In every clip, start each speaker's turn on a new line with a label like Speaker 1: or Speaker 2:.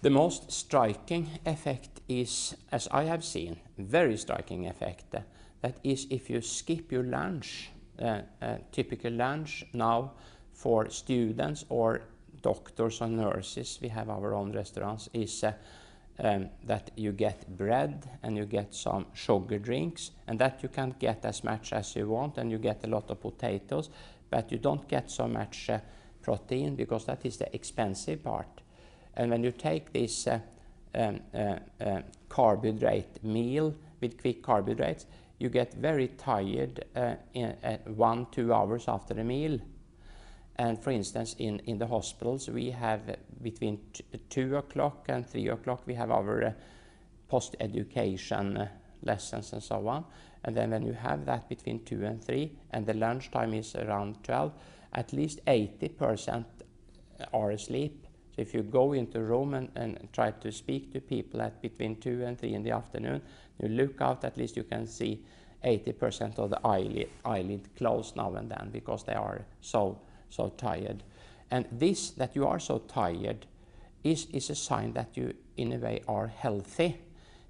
Speaker 1: The most striking effect is, as I have seen, very striking effect, that is if you skip your lunch, typical lunch now for students or doctors or nurses, we have our own restaurants, is that you get bread and you get some sugar drinks, and that you can't get as much as you want, and you get a lot of potatoes, but you don't get so much protein, because that is the expensive part. And when you take this carbohydrate meal with quick carbohydrates, you get very tired 1-2 hours after the meal. And for instance, in the hospitals, we have between 2 o'clock and 3 o'clock, we have our post-education lessons and so on. And then when you have that between 2 and 3, and the lunchtime is around 12, at least 80% are asleep. So if you go into a room and try to speak to people at between 2 and 3 in the afternoon, you look out, at least you can see 80% of the eyelid closed now and then, because they are so tired. And this, that you are so tired, is a sign that you in a way are healthy,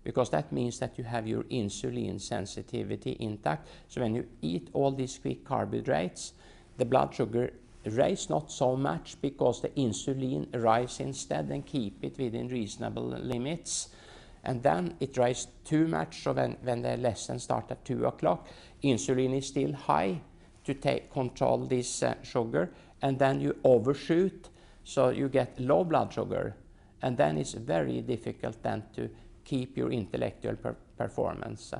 Speaker 1: because that means that you have your insulin sensitivity intact. So when you eat all these quick carbohydrates, the blood sugar rise not so much, because the insulin rise instead and keep it within reasonable limits. And then it rises too much, so when the lesson starts at 2 o'clock, insulin is still high to control this sugar, and then you overshoot, so you get low blood sugar, and then it's very difficult then to keep your intellectual performance.